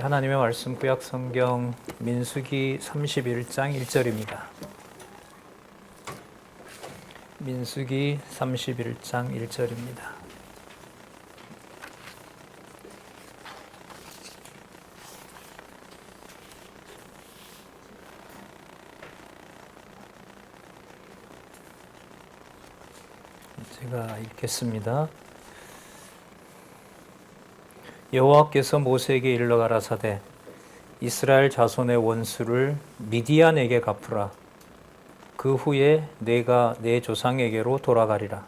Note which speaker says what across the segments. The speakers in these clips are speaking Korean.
Speaker 1: 하나님의 말씀 구약 성경 민수기 31장 1절입니다. 민수기 31장 1절입니다. 제가 읽겠습니다. 여호와께서 모세에게 일러 가라사대 이스라엘 자손의 원수를 미디안에게 갚으라. 그 후에 내가 내 조상에게로 돌아가리라.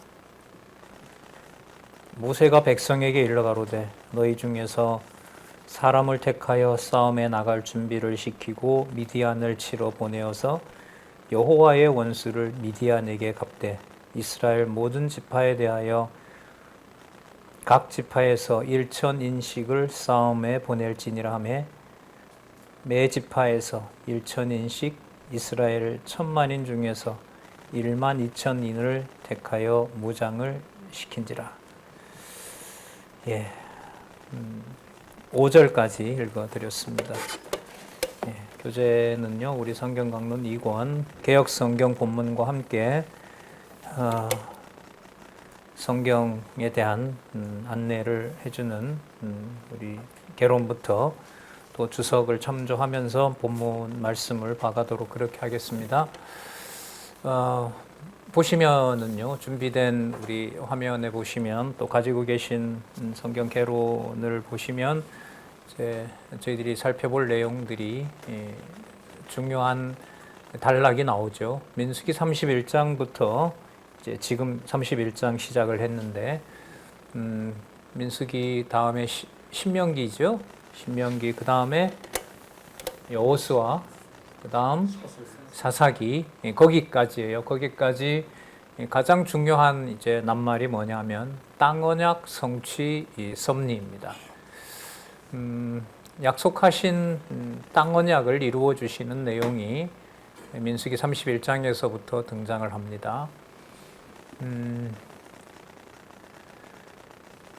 Speaker 1: 모세가 백성에게 일러 가로되 너희 중에서 사람을 택하여 싸움에 나갈 준비를 시키고 미디안을 치러 보내어서 여호와의 원수를 미디안에게 갚되 이스라엘 모든 지파에 대하여 각 지파에서 1,000인씩을 싸움에 보낼지니라 하며 매 지파에서 1,000인씩 이스라엘 1,000만인 중에서 12,000인을 택하여 무장을 시킨지라. 5절까지 읽어드렸습니다. 교재는요, 우리 성경 강론 2권 개역 성경 본문과 함께 성경에 대한 안내를 해주는 우리 개론부터 또 주석을 참조하면서 본문 말씀을 봐가도록 그렇게 하겠습니다. 보시면은요, 준비된 우리 화면에 보시면 또 가지고 계신 성경 개론을 보시면 저희들이 살펴볼 내용들이 중요한 단락이 나오죠. 민수기 31장부터 지금 31장 시작을 했는데 민수기 다음에 신명기죠. 신명기 그 다음에 여호수아 그 다음 사사기 거기까지예요. 거기까지 가장 중요한 이제 낱말이 뭐냐면 땅 언약 성취 섭리입니다. 약속하신 땅 언약을 이루어 주시는 내용이 민수기 31장에서부터 등장을 합니다.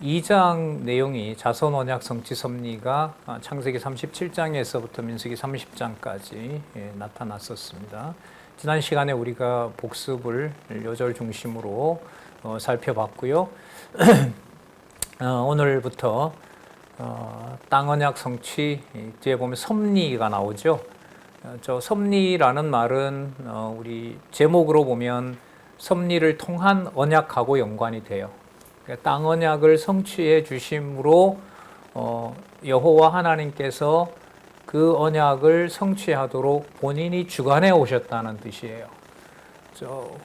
Speaker 1: 2장 내용이 자손 언약 성취 섭리가 창세기 37장에서부터 민수기 30장까지 나타났었습니다. 지난 시간에 우리가 복습을 요절 중심으로 살펴봤고요. 오늘부터 땅 언약 성취 뒤에 보면 섭리가 나오죠. 저 섭리라는 말은 우리 제목으로 보면 섭리를 통한 언약하고 연관이 돼요. 그러니까 땅 언약을 성취해 주심으로 여호와 하나님께서 그 언약을 성취하도록 본인이 주관해 오셨다는 뜻이에요.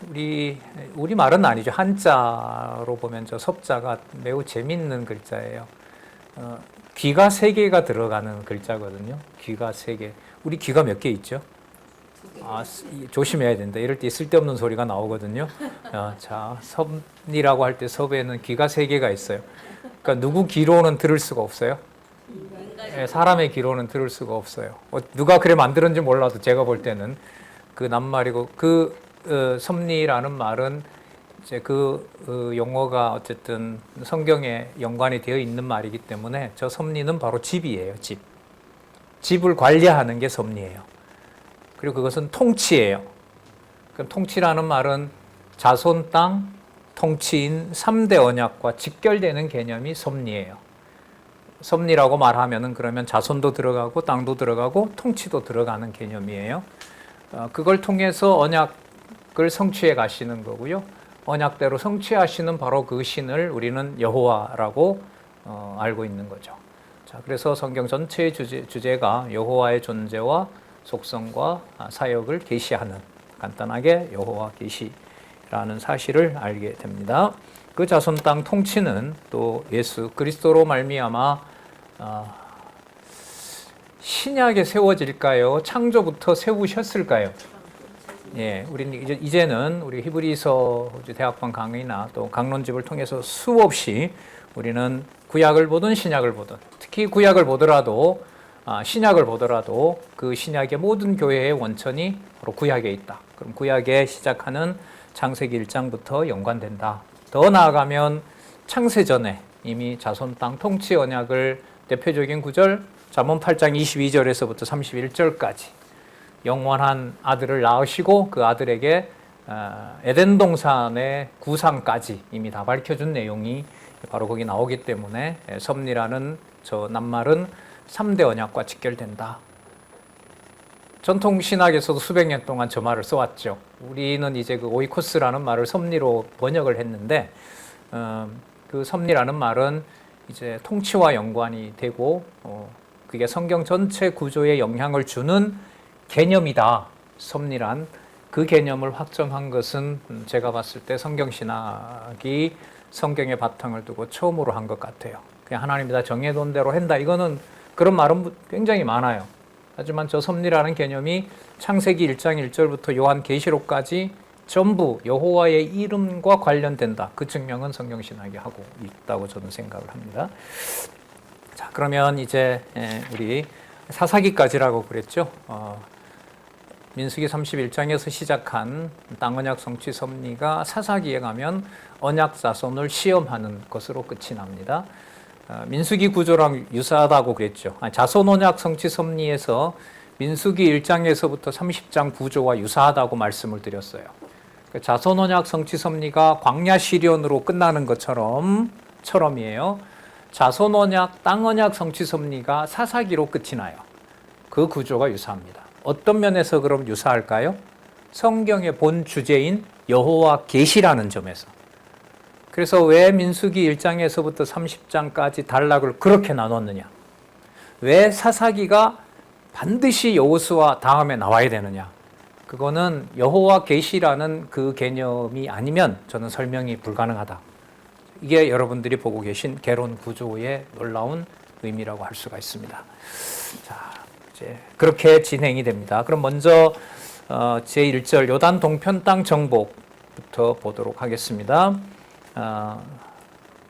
Speaker 1: 우리 말은 아니죠. 한자로 보면 저 섭자가 매우 재밌는 글자예요. 귀가 3개가 들어가는 글자거든요. 귀가 3개. 우리 귀가 몇 개 있죠? 조심해야 된다. 이럴 때 쓸데없는 소리가 나오거든요. 자, 섭리라고 할 때 섭에는 귀가 3개가 있어요. 그러니까 누구 귀로는 들을 수가 없어요. 사람의 귀로는 들을 수가 없어요. 누가 그래 만들었는지 몰라도 제가 볼 때는 그 낱말이고 섭리라는 말은 이제 용어가 어쨌든 성경에 연관이 되어 있는 말이기 때문에 저 섭리는 바로 집이에요. 집을 관리하는 게 섭리예요. 그리고 그것은 통치예요. 그럼 통치라는 말은 자손 땅 통치인 3대 언약과 직결되는 개념이 섭리예요. 섭리라고 말하면은 그러면 자손도 들어가고 땅도 들어가고 통치도 들어가는 개념이에요. 그걸 통해서 언약을 성취해 가시는 거고요. 언약대로 성취하시는 바로 그 신을 우리는 여호와라고 알고 있는 거죠. 자, 그래서 성경 전체의 주제가 여호와의 존재와 속성과 사역을 계시하는, 간단하게 여호와 계시라는 사실을 알게 됩니다. 그 자손 땅 통치는 또 예수 그리스도로 말미암아 신약에 세워질까요? 창조부터 세우셨을까요? 우리는 이제는 우리 히브리서 대학방 강의나 또 강론집을 통해서 수없이 우리는 구약을 보든 신약을 보든, 특히 구약을 보더라도 신약을 보더라도 그 신약의 모든 교회의 원천이 바로 구약에 있다. 그럼 구약에 시작하는 창세기 1장부터 연관된다. 더 나아가면 창세 전에 이미 자손 땅 통치 언약을 대표적인 구절 잠언 8장 22절에서부터 31절까지 영원한 아들을 낳으시고 그 아들에게 에덴 동산의 구상까지 이미 다 밝혀준 내용이 바로 거기 나오기 때문에 섭리라는 저 낱말은 3대 언약과 직결된다. 전통 신학에서도 수백 년 동안 저 말을 써왔죠. 우리는 이제 그 오이코스라는 말을 섭리로 번역을 했는데 그 섭리라는 말은 이제 통치와 연관이 되고 그게 성경 전체 구조에 영향을 주는 개념이다. 섭리란 그 개념을 확정한 것은 제가 봤을 때 성경신학이 성경의 바탕을 두고 처음으로 한 것 같아요. 그냥 하나님이 다 정해놓은 대로 한다. 이거는 그런 말은 굉장히 많아요. 하지만 저 섭리라는 개념이 창세기 1장 1절부터 요한계시록까지 전부 여호와의 이름과 관련된다. 그 증명은 성경신학이 하고 있다고 저는 생각을 합니다. 자, 그러면 이제 우리 사사기까지라고 그랬죠. 민수기 31장에서 시작한 땅언약 성취 섭리가 사사기에 가면 언약 자손을 시험하는 것으로 끝이 납니다. 민수기 구조랑 유사하다고 그랬죠. 자손 언약 성취 섭리에서 민수기 1장에서부터 30장 구조와 유사하다고 말씀을 드렸어요. 자손 언약 성취 섭리가 광야 시련으로 끝나는 것처럼이에요. 자손 언약, 땅 언약 성취 섭리가 사사기로 끝이 나요. 그 구조가 유사합니다. 어떤 면에서 그럼 유사할까요? 성경의 본 주제인 여호와 계시라는 점에서. 그래서 왜 민수기 1장에서부터 30장까지 단락을 그렇게 나눴느냐? 왜 사사기가 반드시 여호수아 다음에 나와야 되느냐? 그거는 여호와 계시라는 그 개념이 아니면 저는 설명이 불가능하다. 이게 여러분들이 보고 계신 개론 구조의 놀라운 의미라고 할 수가 있습니다. 자, 이제 그렇게 진행이 됩니다. 그럼 먼저 제1절 요단 동편 땅 정복부터 보도록 하겠습니다.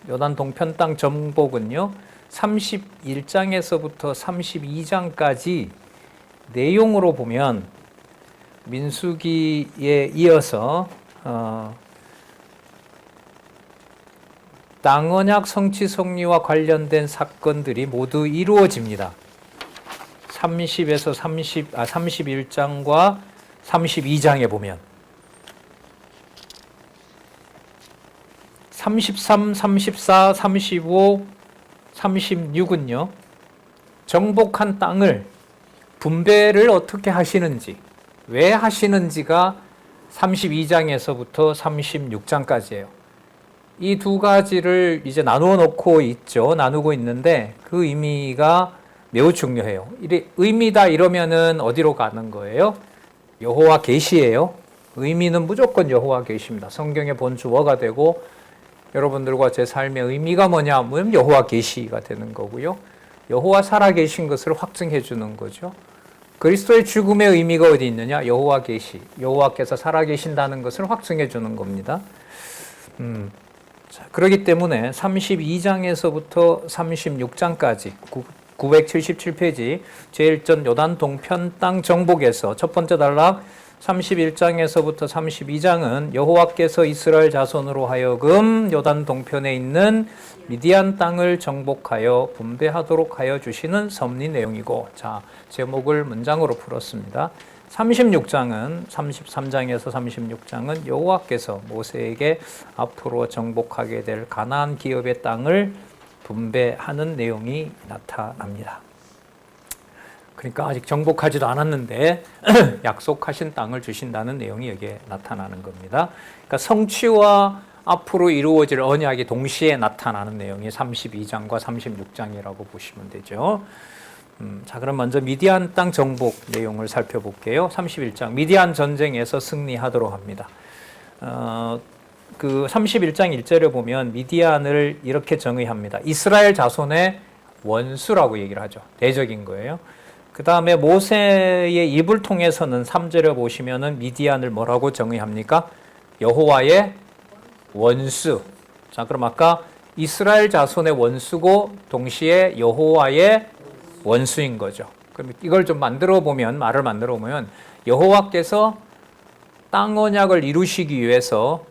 Speaker 1: 요단 동편 땅 정복은요 31장에서부터 32장까지 내용으로 보면 민수기에 이어서 땅 언약 성취 섭리와 관련된 사건들이 모두 이루어집니다. 30에서 31장과 32장에 보면 33, 34, 35, 36은요. 정복한 땅을 분배를 어떻게 하시는지, 왜 하시는지가 32장에서부터 36장까지예요. 이 두 가지를 이제 나누어 놓고 있죠. 나누고 있는데 그 의미가 매우 중요해요. 의미다 이러면은 어디로 가는 거예요? 여호와 계시예요. 의미는 무조건 여호와 계시입니다. 성경의 본 주어가 되고 여러분들과 제 삶의 의미가 뭐냐면 여호와 계시가 되는 거고요. 여호와 살아 계신 것을 확증해 주는 거죠. 그리스도의 죽음의 의미가 어디 있느냐? 여호와 계시. 여호와께서 살아 계신다는 것을 확증해 주는 겁니다. 자, 그렇기 때문에 32장에서부터 36장까지 977페이지 제1전 요단 동편 땅 정복에서 첫 번째 단락 31장에서부터 32장은 여호와께서 이스라엘 자손으로 하여금 요단 동편에 있는 미디안 땅을 정복하여 분배하도록 하여 주시는 섭리 내용이고, 자, 제목을 문장으로 풀었습니다. 36장은 33장에서 36장은 여호와께서 모세에게 앞으로 정복하게 될 가나안 기업의 땅을 분배하는 내용이 나타납니다. 그러니까 아직 정복하지도 않았는데 약속하신 땅을 주신다는 내용이 여기에 나타나는 겁니다. 그러니까 성취와 앞으로 이루어질 언약이 동시에 나타나는 내용이 32장과 36장이라고 보시면 되죠. 자, 그럼 먼저 미디안 땅 정복 내용을 살펴볼게요. 31장 미디안 전쟁에서 승리하도록 합니다. 그 31장 1절에 보면 미디안을 이렇게 정의합니다. 이스라엘 자손의 원수라고 얘기를 하죠. 대적인 거예요. 그 다음에 모세의 입을 통해서는 3절에 보시면은 미디안을 뭐라고 정의합니까? 여호와의 원수. 자, 그럼 아까 이스라엘 자손의 원수고 동시에 여호와의 원수인 거죠. 그럼 이걸 좀 말을 만들어 보면 여호와께서 땅 언약을 이루시기 위해서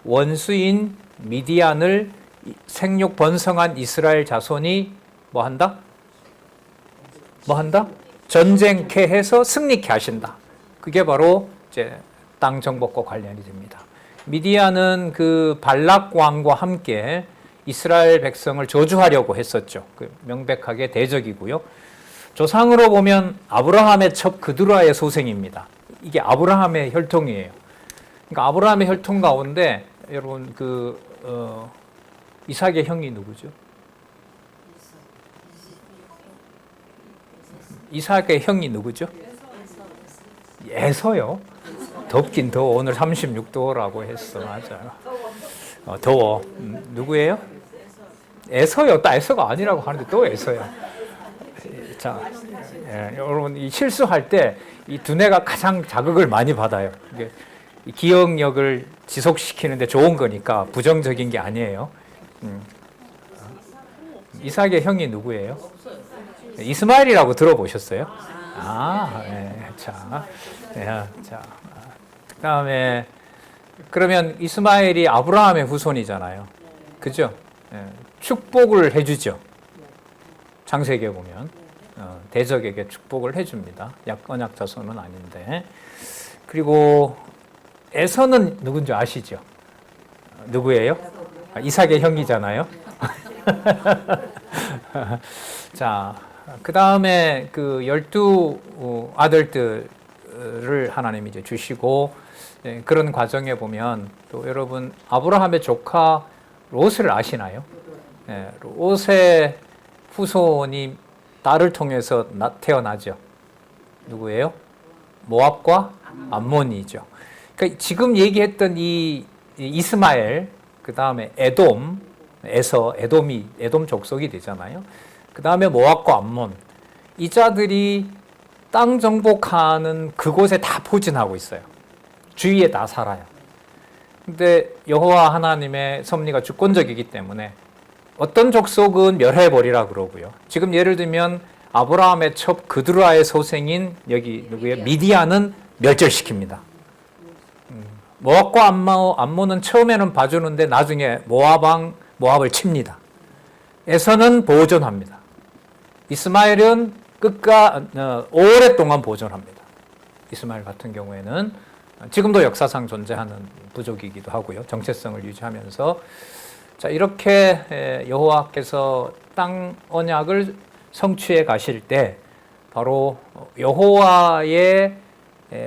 Speaker 1: 원수인 미디안을 생육 번성한 이스라엘 자손이 뭐 한다? 뭐 한다? 전쟁케 해서 승리케 하신다. 그게 바로 이제 땅 정복과 관련이 됩니다. 미디안은 그 발락 왕과 함께 이스라엘 백성을 저주하려고 했었죠. 그 명백하게 대적이고요. 조상으로 보면 아브라함의 첩 그드라의 소생입니다. 이게 아브라함의 혈통이에요. 그러니까 아브라함의 혈통 가운데 여러분 이삭의 형이 누구죠? 이삭의 형이 누구죠? 에서요. 덥긴 더워. 오늘 36도라고 했어. 맞아요. 더워. 누구예요? 에서요. 또 에서가 아니라고 하는데 또 에서야. 자, 여러분 이 실수할 때 이 두뇌가 가장 자극을 많이 받아요. 이게 기억력을 지속시키는데 좋은 거니까 부정적인 게 아니에요. 이삭의 형이 누구예요? 이스마엘이라고 들어보셨어요? 자, 그다음에 그러면 이스마엘이 아브라함의 후손이잖아요. 그죠? 축복을 해주죠. 창세기에 보면 대적에게 축복을 해줍니다. 언약 자손은 아닌데. 그리고 에서는 누군지 아시죠? 누구예요? 이삭의 형이잖아요. 자, 그 다음에 그 12아들들을 하나님이 이제 주시고, 그런 과정에 보면 또 여러분 아브라함의 조카 롯을 아시나요? 롯의 후손이 딸을 통해서 태어나죠. 누구예요? 모압과 암몬이죠. 그러니까 지금 얘기했던 이 이스마엘, 그 다음에 에돔 족속이 되잖아요. 그 다음에 모압과 암몬, 이 자들이 땅 정복하는 그곳에 다 포진하고 있어요. 주위에 다 살아요. 근데 여호와 하나님의 섭리가 주권적이기 때문에 어떤 족속은 멸해버리라 그러고요. 지금 예를 들면 아브라함의 첩 그드라의 소생인 여기 누구예요? 미디안은 멸절시킵니다. 모압과 암몬은 처음에는 봐주는데 나중에 모압을 칩니다. 에서는 보존합니다. 이스마엘은 오랫동안 보존합니다. 이스마엘 같은 경우에는 지금도 역사상 존재하는 부족이기도 하고요. 정체성을 유지하면서 자, 이렇게 여호와께서 땅 언약을 성취해 가실 때 바로 여호와의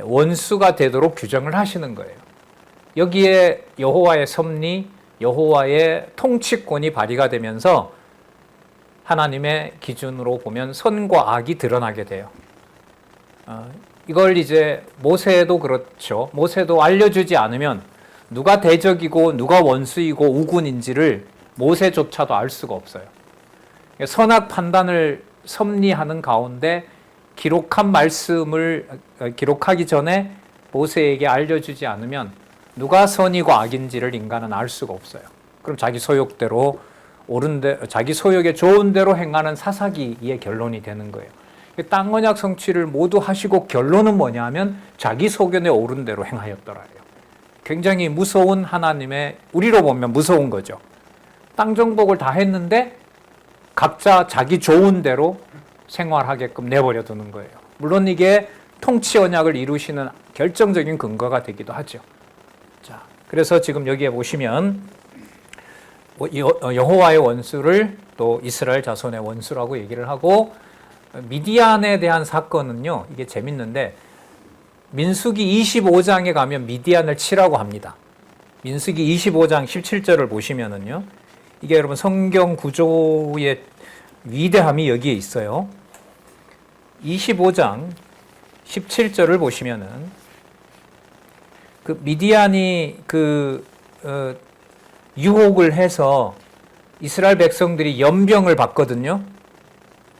Speaker 1: 원수가 되도록 규정을 하시는 거예요. 여기에 여호와의 섭리, 여호와의 통치권이 발휘가 되면서 하나님의 기준으로 보면 선과 악이 드러나게 돼요. 이걸 이제 모세도 그렇죠. 모세도 알려주지 않으면 누가 대적이고 누가 원수이고 우군인지를 모세조차도 알 수가 없어요. 선악 판단을 섭리하는 가운데 기록한 말씀을 기록하기 전에 모세에게 알려주지 않으면 누가 선이고 악인지를 인간은 알 수가 없어요. 그럼 자기 소욕대로 자기 소욕에 좋은 대로 행하는 사사기의 결론이 되는 거예요. 땅 언약 성취를 모두 하시고 결론은 뭐냐면 자기 소견에 옳은 대로 행하였더라요. 굉장히 무서운 하나님의, 우리로 보면 무서운 거죠. 땅 정복을 다 했는데 각자 자기 좋은 대로 생활하게끔 내버려 두는 거예요. 물론 이게 통치 언약을 이루시는 결정적인 근거가 되기도 하죠. 자, 그래서 지금 여기에 보시면 여호와의 원수를 또 이스라엘 자손의 원수라고 얘기를 하고, 미디안에 대한 사건은요, 이게 재밌는데 민수기 25장에 가면 미디안을 치라고 합니다. 민수기 25장 17절을 보시면은요, 이게 여러분 성경 구조의 위대함이 여기에 있어요. 25장 17절을 보시면은 그 미디안이 유혹을 해서 이스라엘 백성들이 연병을 받거든요.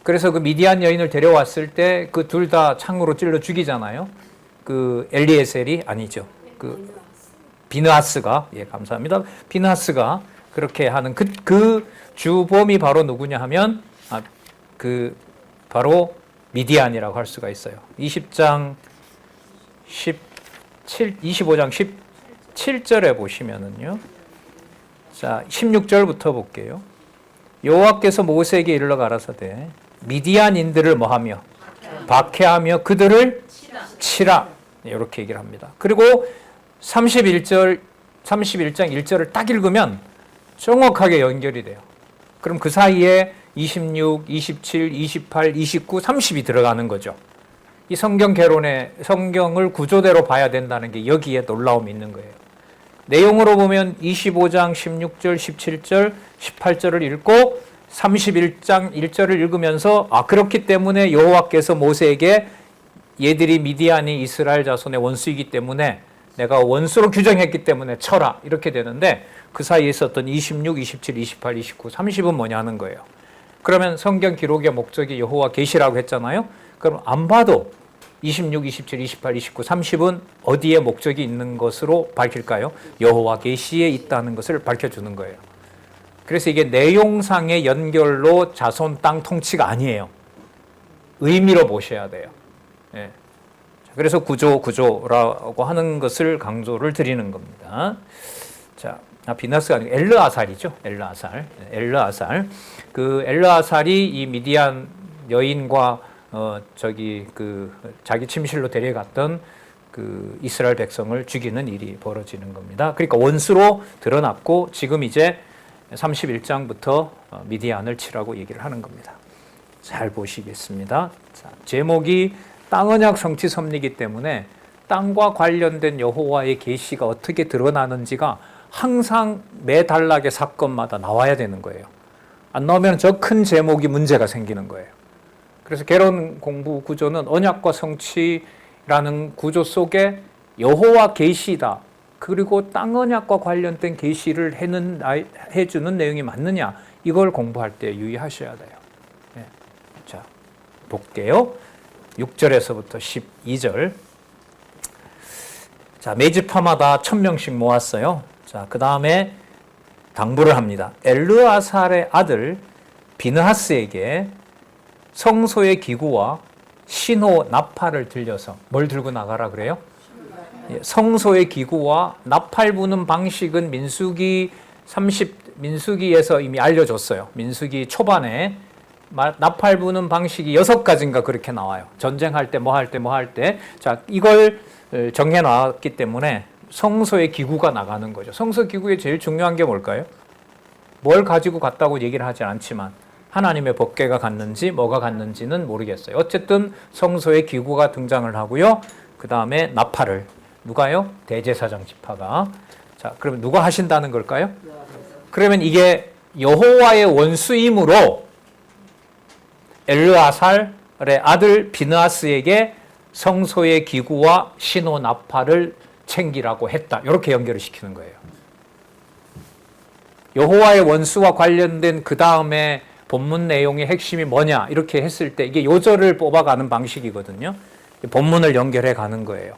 Speaker 1: 그래서 그 미디안 여인을 데려왔을 때 그 둘 다 창으로 찔러 죽이잖아요. 그 엘리에셀이 아니죠. 그 비느하스가, 예, 감사합니다. 비느하스가 그렇게 하는 그 주범이 바로 누구냐 하면 바로 미디안이라고 할 수가 있어요. 25장 17절에 보시면은요. 자, 16절부터 볼게요. 여호와께서 모세에게 이르러 가라사대 미디안인들을 뭐하며 박해하며 그들을 치라. 이렇게 얘기를 합니다. 그리고 31장 1절을 딱 읽으면 정확하게 연결이 돼요. 그럼 그 사이에 26, 27, 28, 29, 30이 들어가는 거죠. 이 성경 개론의 성경을 구조대로 봐야 된다는 게 여기에 놀라움이 있는 거예요. 내용으로 보면 25장 16절, 17절, 18절을 읽고 31장 1절을 읽으면서 그렇기 때문에 여호와께서 모세에게 얘들이 미디안이 이스라엘 자손의 원수이기 때문에 내가 원수로 규정했기 때문에 쳐라 이렇게 되는데 그 사이에 있었던 26, 27, 28, 29, 30은 뭐냐 하는 거예요. 그러면 성경 기록의 목적이 여호와 계시라고 했잖아요. 그럼 안 봐도 26, 27, 28, 29, 30은 어디에 목적이 있는 것으로 밝힐까요? 여호와 계시에 있다는 것을 밝혀주는 거예요. 그래서 이게 내용상의 연결로 자손 땅 통치가 아니에요. 의미로 보셔야 돼요. 예. 그래서 구조라고 하는 것을 강조를 드리는 겁니다. 자, 비나스가 아니고 엘르아살이죠. 엘르아살. 그 엘르아살이 이 미디안 여인과 자기 침실로 데려갔던 그 이스라엘 백성을 죽이는 일이 벌어지는 겁니다. 그러니까 원수로 드러났고 지금 이제 31장부터 미디안을 치라고 얘기를 하는 겁니다. 잘 보시겠습니다. 자, 제목이 땅 언약 성취 섭리이기 때문에 땅과 관련된 여호와의 계시가 어떻게 드러나는지가 항상 매 단락의 사건마다 나와야 되는 거예요. 안 나오면 저 큰 제목이 문제가 생기는 거예요. 그래서 개론 공부 구조는 언약과 성취라는 구조 속에 여호와 계시다. 그리고 땅 언약과 관련된 계시를 해주는 내용이 맞느냐 이걸 공부할 때 유의하셔야 돼요. 네. 자, 볼게요. 6절에서부터 12절. 자, 매주파마다 1000명씩 모았어요. 자, 그 다음에 당부를 합니다. 엘르아살의 아들 비느하스에게 성소의 기구와 신호 나팔을 들려서 뭘 들고 나가라 그래요? 성소의 기구와 나팔 부는 방식은 민수기에서 이미 알려줬어요. 민수기 초반에 나팔 부는 방식이 6가지인가 그렇게 나와요. 전쟁할 때 뭐 할 때. 자, 이걸 정해 놨기 때문에 성소의 기구가 나가는 거죠. 성소 기구의 제일 중요한 게 뭘까요? 뭘 가지고 갔다고 얘기를 하지 않지만 하나님의 법궤가 갔는지 뭐가 갔는지는 모르겠어요. 어쨌든 성소의 기구가 등장을 하고요. 그 다음에 나팔을 누가요? 대제사장 지파가. 자, 그러면 누가 하신다는 걸까요? 그러면 이게 여호와의 원수이므로 엘르아살의 아들 비느하스에게 성소의 기구와 신호 나팔을 챙기라고 했다. 이렇게 연결을 시키는 거예요. 여호와의 원수와 관련된 그 다음에 본문 내용의 핵심이 뭐냐 이렇게 했을 때 이게 요절을 뽑아가는 방식이거든요. 본문을 연결해 가는 거예요.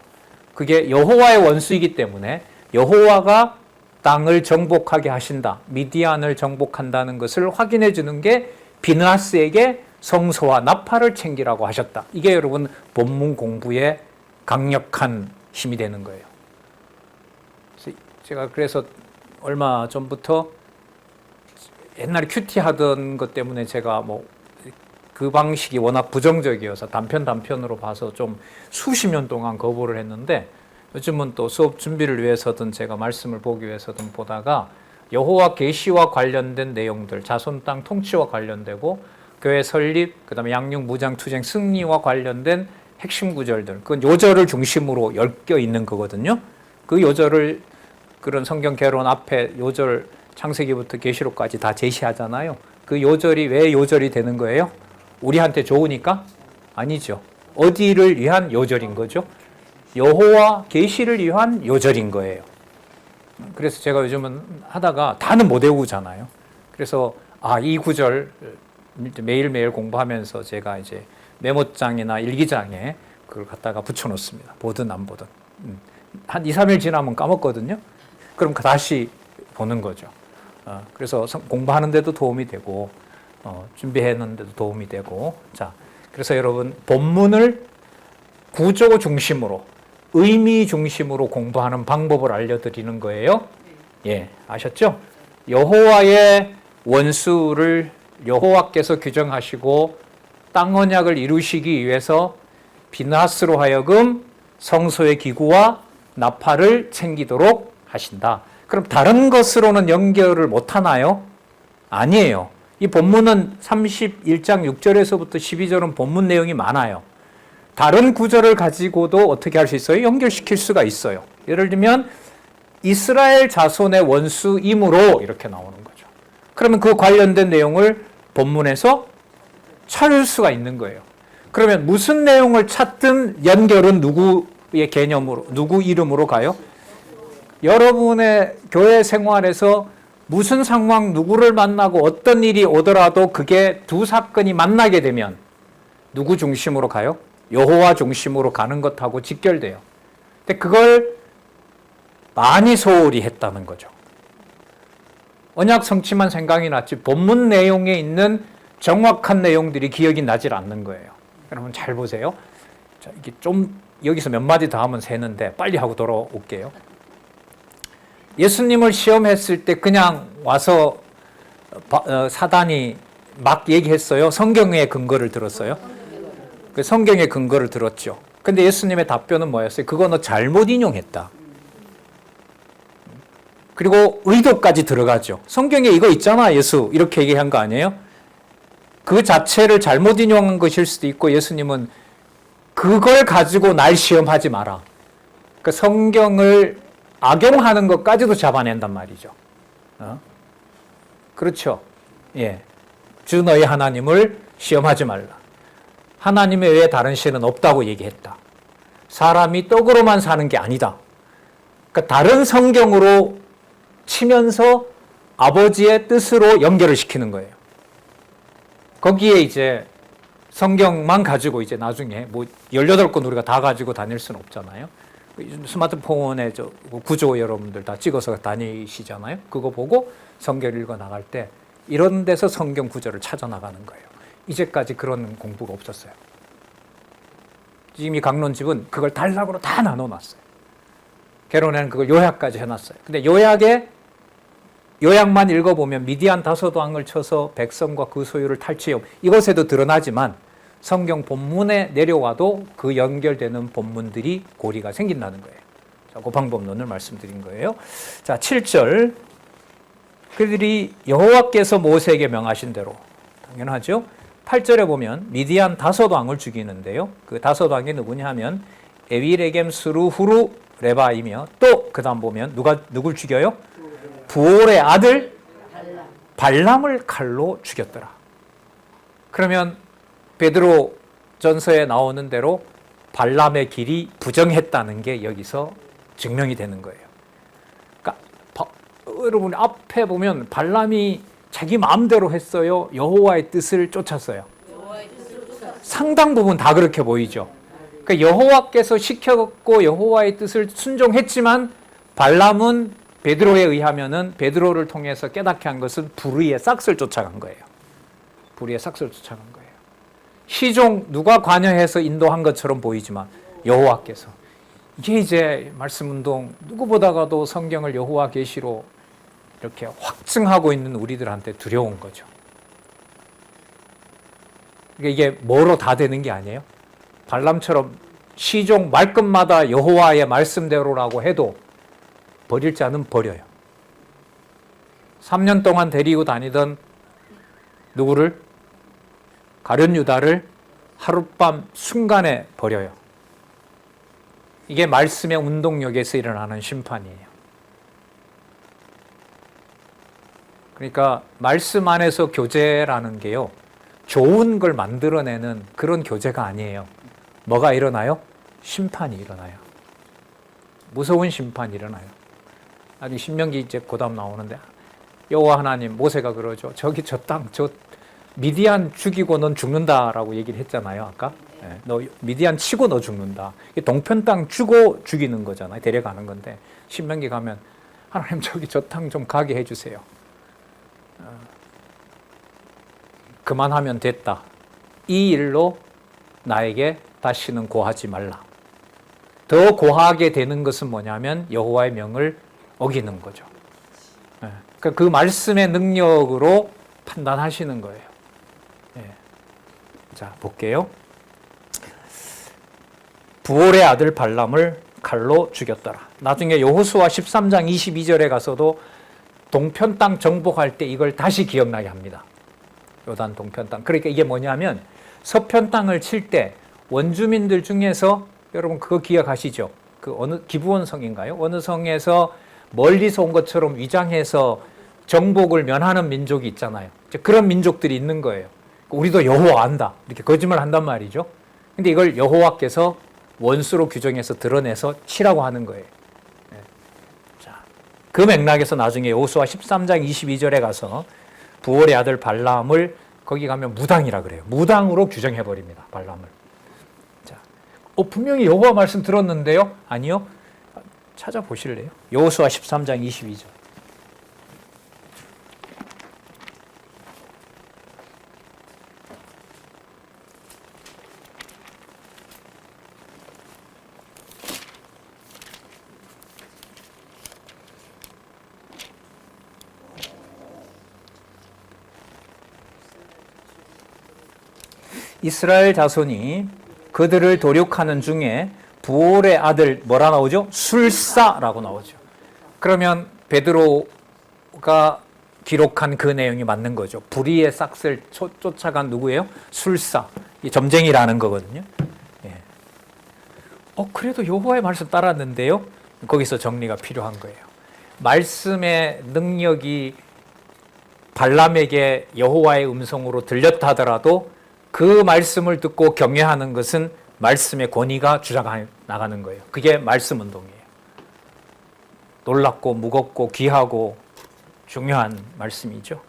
Speaker 1: 그게 여호와의 원수이기 때문에 여호와가 땅을 정복하게 하신다. 미디안을 정복한다는 것을 확인해 주는 게 비느하스에게 성소와 나팔을 챙기라고 하셨다. 이게 여러분 본문 공부에 강력한 힘이 되는 거예요. 제가 그래서 얼마 전부터 옛날에 큐티 하던 것 때문에 제가 그 방식이 워낙 부정적이어서 단편으로 봐서 좀 수십 년 동안 거부를 했는데 요즘은 또 수업 준비를 위해서든 제가 말씀을 보기 위해서든 보다가 여호와 계시와 관련된 내용들, 자손 땅 통치와 관련되고 교회 설립, 그다음에 양육 무장 투쟁 승리와 관련된 핵심 구절들, 그건 요절을 중심으로 엮여 있는 거거든요. 그 요절을 그런 성경 개론 앞에 요절 창세기부터 계시록까지 다 제시하잖아요. 그 요절이 왜 요절이 되는 거예요? 우리한테 좋으니까? 아니죠. 어디를 위한 요절인 거죠? 여호와 계시를 위한 요절인 거예요. 그래서 제가 요즘은 하다가 다는 못 외우잖아요. 그래서 이 구절 매일매일 공부하면서 제가 이제 메모장이나 일기장에 그걸 갖다가 붙여놓습니다. 보든 안 보든. 한 2, 3일 지나면 까먹거든요. 그럼 다시 보는 거죠. 그래서 공부하는 데도 도움이 되고 준비하는 데도 도움이 되고. 자, 그래서 여러분 본문을 구조 중심으로 의미 중심으로 공부하는 방법을 알려드리는 거예요. 예, 아셨죠? 여호와의 원수를 여호와께서 규정하시고 땅 언약을 이루시기 위해서 비나스로 하여금 성소의 기구와 나팔을 챙기도록 하신다. 그럼 다른 것으로는 연결을 못 하나요? 아니에요. 이 본문은 31장 6절에서부터 12절은 본문 내용이 많아요. 다른 구절을 가지고도 어떻게 할 수 있어요? 연결시킬 수가 있어요. 예를 들면 이스라엘 자손의 원수이므로 이렇게 나오는 거죠. 그러면 그 관련된 내용을 본문에서 찾을 수가 있는 거예요. 그러면 무슨 내용을 찾든 연결은 누구의 개념으로, 누구 이름으로 가요? 여러분의 교회 생활에서 무슨 상황, 누구를 만나고 어떤 일이 오더라도 그게 두 사건이 만나게 되면 누구 중심으로 가요? 여호와 중심으로 가는 것하고 직결돼요. 근데 그걸 많이 소홀히 했다는 거죠. 언약 성취만 생각이 났지 본문 내용에 있는 정확한 내용들이 기억이 나질 않는 거예요. 여러분 잘 보세요. 자, 이게 좀 여기서 몇 마디 더 하면 새는데 빨리 하고 돌아올게요. 예수님을 시험했을 때 그냥 와서 사단이 막 얘기했어요? 성경의 근거를 들었어요? 그 성경의 근거를 들었죠. 근데 예수님의 답변은 뭐였어요? 그거 너 잘못 인용했다. 그리고 의도까지 들어가죠. 성경에 이거 있잖아, 예수. 이렇게 얘기한 거 아니에요? 그 자체를 잘못 인용한 것일 수도 있고 예수님은 그걸 가지고 날 시험하지 마라. 그 성경을 악용하는 것까지도 잡아낸단 말이죠. 그렇죠. 예. 주 너희 하나님을 시험하지 말라. 하나님 외에 다른 신은 없다고 얘기했다. 사람이 떡으로만 사는 게 아니다. 그러니까 다른 성경으로 치면서 아버지의 뜻으로 연결을 시키는 거예요. 거기에 이제 성경만 가지고 이제 나중에 뭐 18권 우리가 다 가지고 다닐 수는 없잖아요. 스마트폰에 저 구조 여러분들 다 찍어서 다니시잖아요. 그거 보고 성경 읽어 나갈 때 이런 데서 성경 구절을 찾아 나가는 거예요. 이제까지 그런 공부가 없었어요. 지금 이 강론집은 그걸 단락으로 다 나눠놨어요. 개론에는 그걸 요약까지 해놨어요. 근데 요약만 읽어보면 미디안 다소왕을 쳐서 백성과 그 소유를 탈취해 이것에도 드러나지만 성경 본문에 내려와도 그 연결되는 본문들이 고리가 생긴다는 거예요. 자, 그 방법론을 말씀드린 거예요. 자, 7절. 그들이 여호와께서 모세에게 명하신 대로 당연하죠. 8절에 보면 미디안 다섯왕을 죽이는데요. 그 다섯왕이 누구냐 하면 에윌에겜 스루후루 레바이며 또 그 다음 보면 누굴 죽여요? 부올의 아들 발람을 칼로 죽였더라. 그러면 베드로 전서에 나오는 대로 발람의 길이 부정했다는 게 여기서 증명이 되는 거예요. 그러니까 여러분 앞에 보면 발람이 자기 마음대로 했어요? 여호와의 뜻을 쫓았어요? 상당 부분 다 그렇게 보이죠. 그러니까 여호와께서 시켰고 여호와의 뜻을 순종했지만 발람은 베드로에 의하면은 베드로를 통해서 깨닫게 한 것은 불의의 싹을 쫓아간 거예요. 불의의 싹을 쫓아간 거예요. 시종 누가 관여해서 인도한 것처럼 보이지만 여호와께서 이게 이제 말씀운동 누구보다가도 성경을 여호와 계시로 이렇게 확증하고 있는 우리들한테 두려운 거죠. 그러니까 이게 뭐로 다 되는 게 아니에요. 발람처럼 시종 말끝마다 여호와의 말씀대로라고 해도 버릴 자는 버려요. 3년 동안 데리고 다니던 누구를? 가룟 유다를 하룻밤 순간에 버려요. 이게 말씀의 운동력에서 일어나는 심판이에요. 그러니까 말씀 안에서 교제라는 게요. 좋은 걸 만들어내는 그런 교제가 아니에요. 뭐가 일어나요? 심판이 일어나요. 무서운 심판이 일어나요. 아직 신명기 이제 그다음 나오는데 여호와 하나님 모세가 그러죠. 저기 저 땅 저 미디안 죽이고 넌 죽는다라고 얘기를 했잖아요. 아까 네, 너 미디안 치고 너 죽는다. 동편 땅 주고 죽이는 거잖아요. 데려가는 건데 신명기 가면 하나님 저기 저 땅 좀 가게 해주세요. 그만하면 됐다. 이 일로 나에게 다시는 고하지 말라. 더 고하게 되는 것은 뭐냐면 여호와의 명을 어기는 거죠. 그 말씀의 능력으로 판단하시는 거예요. 자, 볼게요. 부올의 아들 발람을 칼로 죽였더라. 나중에 여호수아 13장 22절에 가서도 동편 땅 정복할 때 이걸 다시 기억나게 합니다. 요단 동편 땅. 그러니까 이게 뭐냐면 서편 땅을 칠 때 원주민들 중에서 여러분 그거 기억하시죠? 그 어느 기브온 성인가요? 어느 성에서 멀리서 온 것처럼 위장해서 정복을 면하는 민족이 있잖아요. 그런 민족들이 있는 거예요. 우리도 여호와 안다. 이렇게 거짓말 한단 말이죠. 근데 이걸 여호와께서 원수로 규정해서 드러내서 치라고 하는 거예요. 자, 그 맥락에서 나중에 여호수아 13장 22절에 가서 부올의 아들 발람을 거기 가면 무당이라 그래요. 무당으로 규정해 버립니다. 발람을. 자, 분명히 여호와 말씀 들었는데요. 아니요. 찾아보실래요? 여호수아 13장 22절. 이스라엘 자손이 그들을 도륙하는 중에 부올의 아들 뭐라 나오죠? 술사라고 나오죠. 그러면 베드로가 기록한 그 내용이 맞는 거죠. 불의의 싹을 쫓아간 누구예요? 술사. 이 점쟁이라는 거거든요. 예. 그래도 여호와의 말씀 따랐는데요. 거기서 정리가 필요한 거예요. 말씀의 능력이 발람에게 여호와의 음성으로 들렸다 하더라도 그 말씀을 듣고 경외하는 것은 말씀의 권위가 주장해 나가는 거예요. 그게 말씀 운동이에요. 놀랍고 무겁고 귀하고 중요한 말씀이죠.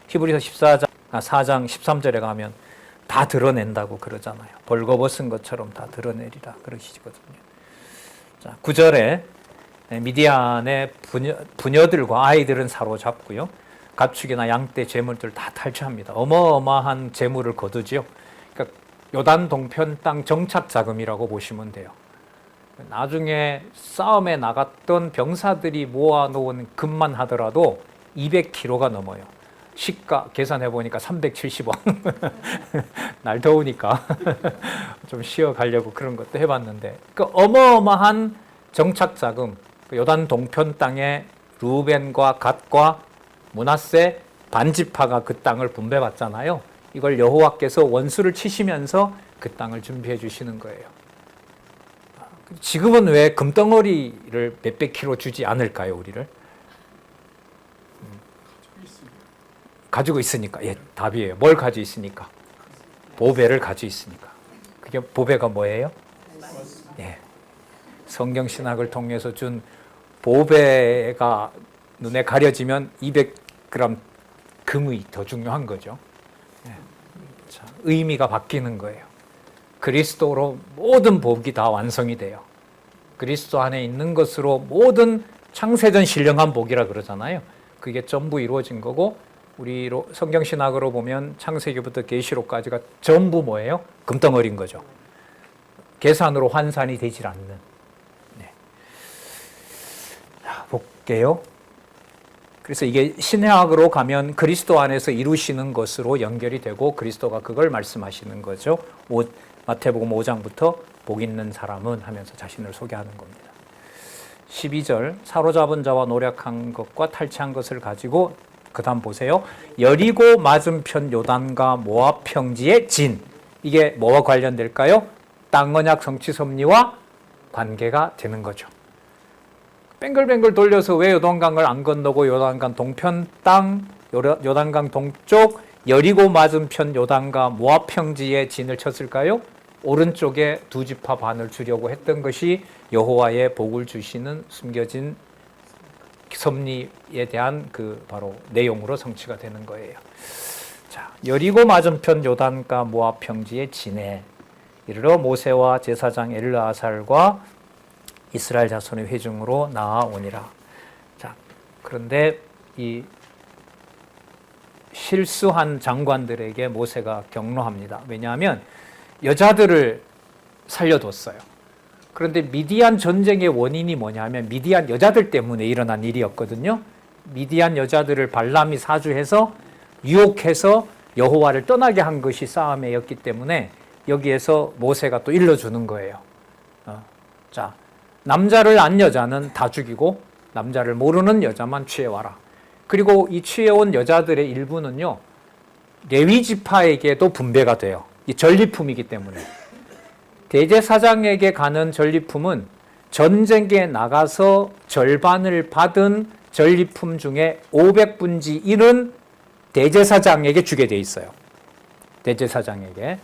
Speaker 1: 히브리서 4장 13절에 가면 다 드러낸다고 그러잖아요. 벌거벗은 것처럼 다 드러내리라 그러시거든요. 자, 9절에 미디안의 부녀들과 아이들은 사로잡고요. 가축이나 양떼, 재물들 다 탈취합니다. 어마어마한 재물을 거두죠. 그러니까 요단 동편 땅 정착 자금이라고 보시면 돼요. 나중에 싸움에 나갔던 병사들이 모아놓은 금만 하더라도 200kg가 넘어요. 시가 계산해 보니까 370원. 날 더우니까 좀 쉬어가려고 그런 것도 해봤는데, 그 어마어마한 정착 자금, 요단 동편 땅에 루벤과 갓과 므낫세 반지파가 그 땅을 분배받잖아요. 이걸 여호와께서 원수를 치시면서 그 땅을 준비해 주시는 거예요. 지금은 왜 금덩어리를 몇백 킬로 주지 않을까요, 우리를? 가지고 있으니까. 예, 답이에요. 뭘 가지고 있으니까? 보배를 가지고 있으니까. 그게 보배가 뭐예요? 예. 성경 신학을 통해서 준 보배가 눈에 가려지면 200g 금이 더 중요한 거죠. 예. 자, 의미가 바뀌는 거예요. 그리스도로 모든 복이 다 완성이 돼요. 그리스도 안에 있는 것으로 모든 창세전 신령한 복이라 그러잖아요. 그게 전부 이루어진 거고, 우리로 성경신학으로 보면 창세기부터 계시록까지가 전부 뭐예요? 금덩어리인 거죠. 계산으로 환산이 되질 않는. 네. 자, 볼게요. 그래서 이게 신학으로 가면 그리스도 안에서 이루시는 것으로 연결이 되고 그리스도가 그걸 말씀하시는 거죠. 마태복음 5장부터 복 있는 사람은 하면서 자신을 소개하는 겁니다. 12절 사로잡은 자와 노력한 것과 탈취한 것을 가지고 그 다음 보세요. 여리고 맞은편 요단과 모압 평지의 진. 이게 뭐와 관련될까요? 땅 언약 성취 섭리와 관계가 되는 거죠. 뱅글뱅글 돌려서 왜 요단강을 안 건너고 요단강 동편 땅, 요단강 동쪽 여리고 맞은편 요단과 모압 평지에 진을 쳤을까요? 오른쪽에 두 지파 반을 주려고 했던 것이 여호와의 복을 주시는 숨겨진 섭리에 대한 그 바로 내용으로 성취가 되는 거예요. 자, 여리고 맞은편 요단과 모압 평지의 진에 이르러 모세와 제사장 엘르아살과 이스라엘 자손의 회중으로 나아오니라. 자, 그런데 이 실수한 장관들에게 모세가 격려합니다. 왜냐하면 여자들을 살려뒀어요. 그런데 미디안 전쟁의 원인이 뭐냐면 미디안 여자들 때문에 일어난 일이었거든요. 미디안 여자들을 발람이 사주해서 유혹해서 여호와를 떠나게 한 것이 싸움이었기 때문에 여기에서 모세가 또 일러주는 거예요. 자, 남자를 안 여자는 다 죽이고 남자를 모르는 여자만 취해와라. 그리고 이 취해온 여자들의 일부는요, 레위 지파에게도 분배가 돼요. 이 전리품이기 때문에. 대제사장에게 가는 전리품은 전쟁에 나가서 절반을 받은 전리품 중에 500분지 1은 대제사장에게 주게 돼 있어요. 대제사장에게.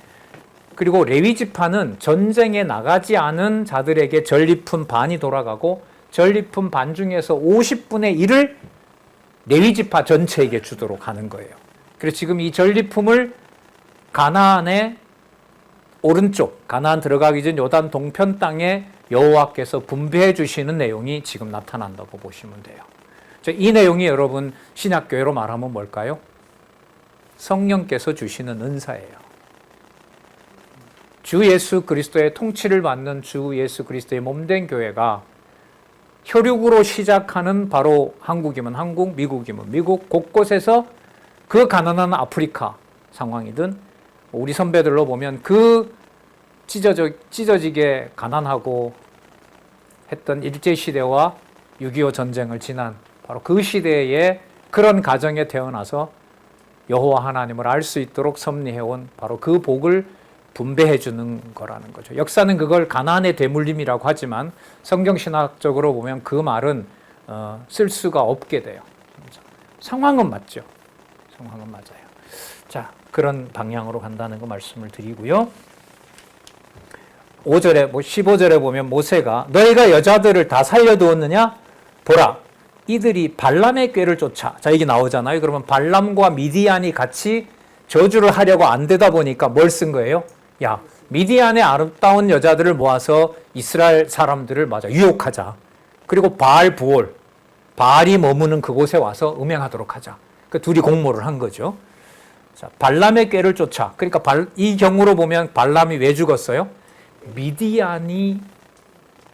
Speaker 1: 그리고 레위 지파는 전쟁에 나가지 않은 자들에게 전리품 반이 돌아가고 전리품 반 중에서 50분의 1을 레위 지파 전체에게 주도록 하는 거예요. 그래서 지금 이 전리품을 가나안의 오른쪽, 가나안 들어가기 전 요단 동편 땅에 여호와께서 분배해 주시는 내용이 지금 나타난다고 보시면 돼요. 이 내용이 여러분 신약교회로 말하면 뭘까요? 성령께서 주시는 은사예요. 주 예수 그리스도의 통치를 받는 주 예수 그리스도의 몸된 교회가 혈육으로 시작하는 바로 한국이면 한국, 미국이면 미국 곳곳에서 그 가난한 아프리카 상황이든 우리 선배들로 보면 그 찢어지게 가난하고 했던 일제시대와 6.25 전쟁을 지난 바로 그 시대에 그런 가정에 태어나서 여호와 하나님을 알 수 있도록 섭리해온 바로 그 복을 분배해 주는 거라는 거죠. 역사는 그걸 가나안의 대물림이라고 하지만 성경신학적으로 보면 그 말은 쓸 수가 없게 돼요. 상황은 맞죠. 상황은 맞아요. 자, 그런 방향으로 간다는 거 말씀을 드리고요. 5절에 15절에 보면 모세가 너희가 여자들을 다 살려두었느냐? 보라, 이들이 발람의 꾀를 쫓아. 자, 이게 나오잖아요. 그러면 발람과 미디안이 같이 저주를 하려고 안 되다 보니까 뭘 쓴 거예요? 야, 미디안의 아름다운 여자들을 모아서 이스라엘 사람들을 유혹하자. 그리고 바알 부올, 바알이 머무는 그곳에 와서 음행하도록 하자. 그 둘이 공모를 한 거죠. 자, 발람의 꾀를 쫓아. 그러니까 이 경우로 보면 발람이 왜 죽었어요? 미디안이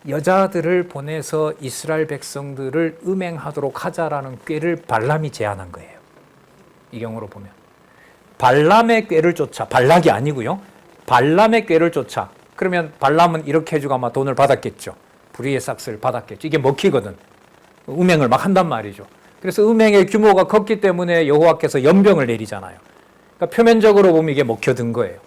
Speaker 1: 여자들을 보내서 이스라엘 백성들을 음행하도록 하자라는 꾀를 발람이 제안한 거예요. 이 경우로 보면. 발람의 꾀를 쫓아. 발락이 아니고요. 발람의 꾀를 쫓아. 그러면 발람은 이렇게 해주고 아마 돈을 받았겠죠. 불의의 삭스를 받았겠죠. 이게 먹히거든. 음행을 막 한단 말이죠. 그래서 음행의 규모가 컸기 때문에 여호와께서 연병을 내리잖아요. 그러니까 표면적으로 보면 이게 먹혀든 거예요.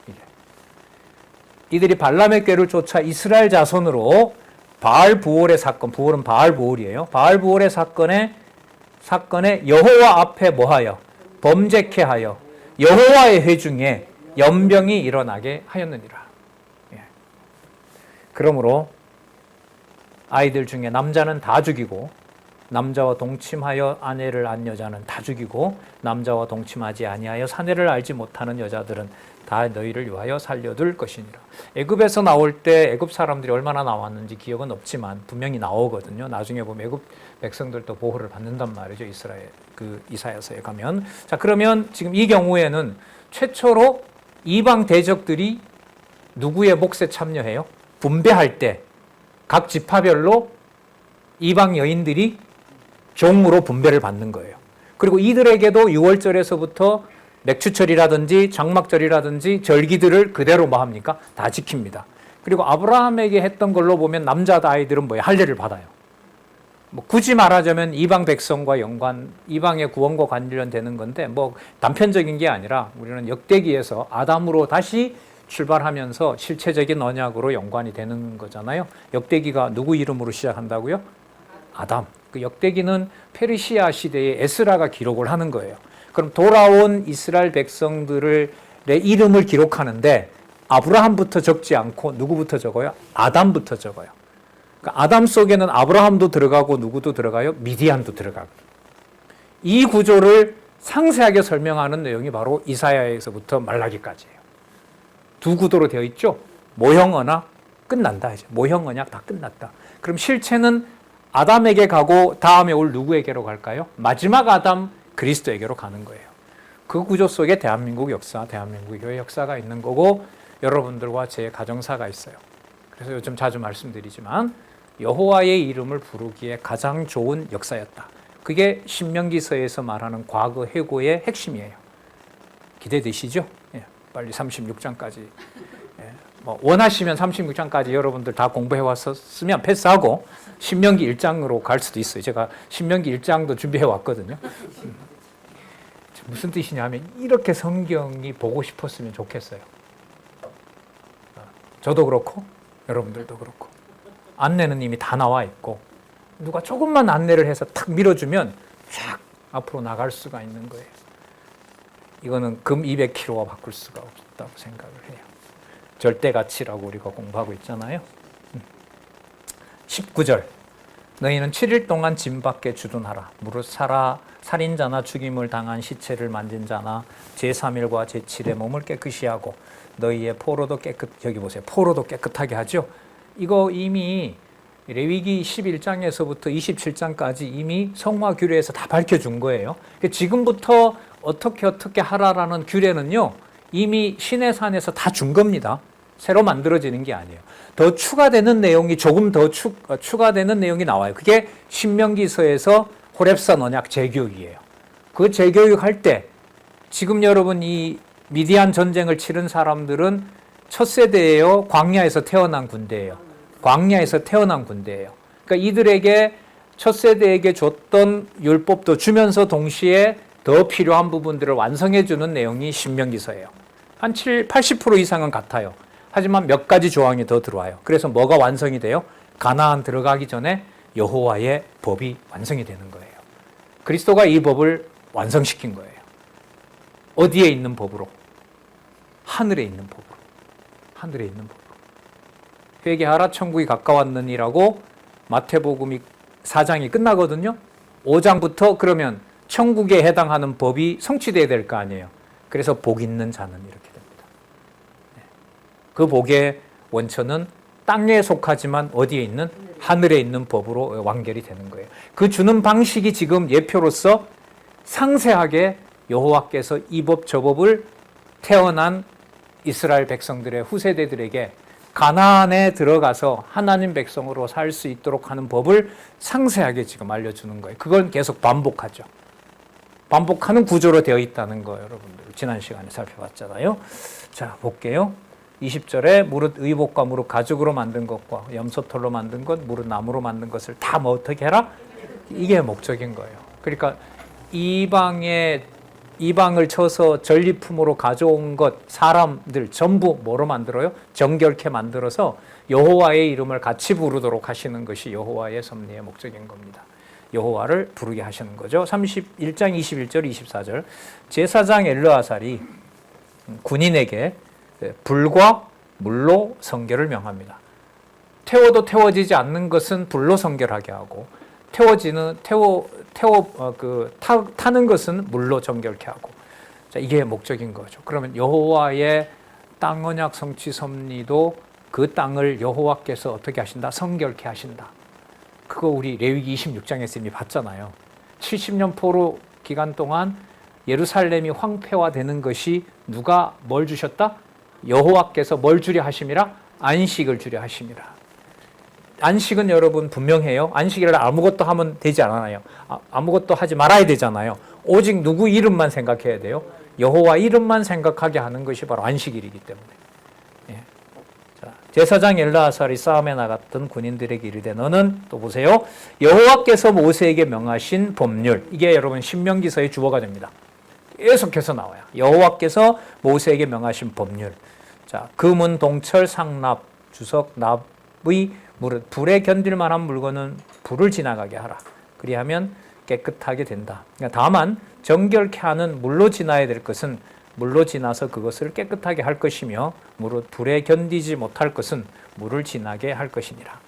Speaker 1: 이들이 발람의 꾀를 쫓아 이스라엘 자손으로 바알 부올의 사건, 부올은 바알 부올이에요. 바알 부올의 사건에 여호와 앞에 뭐하여? 범죄케 하여 여호와의 회중에 연병이 일어나게 하였느니라. 그러므로 아이들 중에 남자는 다 죽이고 남자와 동침하여 아내를 안 여자는 다 죽이고 남자와 동침하지 아니하여 사내를 알지 못하는 여자들은 다 너희를 위하여 살려둘 것이니라. 애굽에서 나올 때 애굽 사람들이 얼마나 나왔는지 기억은 없지만 분명히 나오거든요. 나중에 보면 애굽 백성들도 보호를 받는단 말이죠. 이사야서에 가면. 자, 그러면 지금 이 경우에는 최초로 이방 대적들이 누구의 몫에 참여해요? 분배할 때 각 지파별로 이방 여인들이 종으로 분배를 받는 거예요. 그리고 이들에게도 6월절에서부터 맥추절이라든지 장막절이라든지 절기들을 그대로 뭐 합니까? 다 지킵니다. 그리고 아브라함에게 했던 걸로 보면 남자 아이들은 뭐예요? 할례를 받아요. 뭐 굳이 말하자면 이방 백성과 이방의 구원과 관련되는 건데 뭐 단편적인 게 아니라 우리는 역대기에서 아담으로 다시 출발하면서 실체적인 언약으로 연관이 되는 거잖아요. 역대기가 누구 이름으로 시작한다고요? 아담. 그 역대기는 페르시아 시대에 에스라가 기록을 하는 거예요. 그럼 돌아온 이스라엘 백성들의 이름을 기록하는데 아브라함부터 적지 않고 누구부터 적어요? 아담부터 적어요. 그러니까 아담 속에는 아브라함도 들어가고 누구도 들어가요? 미디안도 들어가고. 이 구조를 상세하게 설명하는 내용이 바로 이사야에서부터 말라기까지예요. 두 구도로 되어 있죠. 모형 언약 끝난다. 이제 모형 언약 다 끝났다. 그럼 실체는 아담에게 가고 다음에 올 누구에게로 갈까요? 마지막 아담 그리스도에게로 가는 거예요. 그 구조 속에 대한민국 역사, 대한민국 교회 역사가 있는 거고 여러분들과 제 가정사가 있어요. 그래서 요즘 자주 말씀드리지만 여호와의 이름을 부르기에 가장 좋은 역사였다. 그게 신명기서에서 말하는 과거 회고의 핵심이에요. 기대되시죠? 예, 빨리 36장까지. 예, 뭐 원하시면 36장까지 여러분들 다 공부해 왔었으면 패스하고 신명기 1장으로 갈 수도 있어요. 제가 신명기 1장도 준비해 왔거든요. 무슨 뜻이냐면 이렇게 성경이 보고 싶었으면 좋겠어요. 저도 그렇고 여러분들도 그렇고 안내는 이미 다 나와 있고 누가 조금만 안내를 해서 탁 밀어주면 쫙 앞으로 나갈 수가 있는 거예요. 이거는 금 200kg와 바꿀 수가 없다고 생각을 해요. 절대가치라고 우리가 공부하고 있잖아요. 19절 너희는 7일 동안 짐 밖에 주둔하라. 무릇 살인자나 죽임을 당한 시체를 만진 자나 제3일과 제7의 몸을 깨끗이 하고 너희의 포로도 여기 보세요. 포로도 깨끗하게 하죠. 이거 이미 레위기 11장에서부터 27장까지 이미 성화 규례에서 다 밝혀준 거예요. 지금부터 어떻게 하라라는 규례는요, 이미 시내산에서 다 준 겁니다. 새로 만들어지는 게 아니에요. 더 추가되는 내용이 조금 더 추가되는 내용이 나와요. 그게 신명기서에서 호렙산 언약 재교육이에요. 그 재교육 할 때 지금 여러분 이 미디안 전쟁을 치른 사람들은 첫 세대예요. 광야에서 태어난 군대예요. 광야에서 태어난 군대예요. 그러니까 이들에게 첫 세대에게 줬던 율법도 주면서 동시에 더 필요한 부분들을 완성해 주는 내용이 신명기서예요. 한 80% 이상은 같아요. 하지만 몇 가지 조항이 더 들어와요. 그래서 뭐가 완성이 돼요? 가나안 들어가기 전에 여호와의 법이 완성이 되는 거예요. 그리스도가 이 법을 완성시킨 거예요. 어디에 있는 법으로? 하늘에 있는 법으로. 하늘에 있는 법으로. 회개하라 천국이 가까웠느니라고 마태복음 4장이 끝나거든요. 5장부터 그러면 천국에 해당하는 법이 성취돼야 될 거 아니에요. 그래서 복 있는 자는 이렇게 됩니다. 그 복의 원천은 땅에 속하지만 어디에 있는? 하늘에 있는 법으로 완결이 되는 거예요. 그 주는 방식이 지금 예표로서 상세하게 여호와께서 이 법 저 법을 태어난 이스라엘 백성들의 후세대들에게 가나안에 들어가서 하나님 백성으로 살 수 있도록 하는 법을 상세하게 지금 알려주는 거예요. 그건 계속 반복하죠. 반복하는 구조로 되어 있다는 거 여러분들 지난 시간에 살펴봤잖아요. 자, 볼게요. 20절에 무릇 의복과 무릇 가죽으로 만든 것과 염소털로 만든 것, 무릇 나무로 만든 것을 다 뭐 어떻게 해라? 이게 목적인 거예요. 그러니까 이방을 쳐서 전리품으로 가져온 것 사람들 전부 뭐로 만들어요? 정결케 만들어서 여호와의 이름을 같이 부르도록 하시는 것이 여호와의 섭리의 목적인 겁니다. 여호와를 부르게 하시는 거죠. 31장 21절 24절 제사장 엘르아살이 군인에게 불과 물로 성결을 명합니다. 태워도 태워지지 않는 것은 불로 성결하게 하고 타는 것은 물로 정결케 하고. 자, 이게 목적인 거죠. 그러면 여호와의 땅 언약 성취 섭리도 그 땅을 여호와께서 어떻게 하신다? 성결케 하신다. 그거 우리 레위기 26장에서 이미 봤잖아요. 70년 포로 기간 동안 예루살렘이 황폐화되는 것이 누가 뭘 주셨다? 여호와께서 뭘 주려 하심이라? 안식을 주려 하심이라. 안식은 여러분 분명해요. 안식이라 아무것도 하면 되지 않아요. 아무것도 하지 말아야 되잖아요. 오직 누구 이름만 생각해야 돼요? 여호와 이름만 생각하게 하는 것이 바로 안식일이기 때문에. 예. 자, 제사장 엘르아살이 싸움에 나갔던 군인들에게 이르되 너는 또 보세요. 여호와께서 모세에게 명하신 법률. 이게 여러분 신명기서의 주어가 됩니다. 계속해서 나와요. 여호와께서 모세에게 명하신 법률. 자, 금은 동철 상납 주석 납의 무릇 불에 견딜 만한 물건은 불을 지나가게 하라. 그리하면 깨끗하게 된다. 그러니까 다만 정결케 하는 물로 지나야 될 것은 물로 지나서 그것을 깨끗하게 할 것이며 무릇 불에 견디지 못할 것은 물을 지나게 할 것이니라.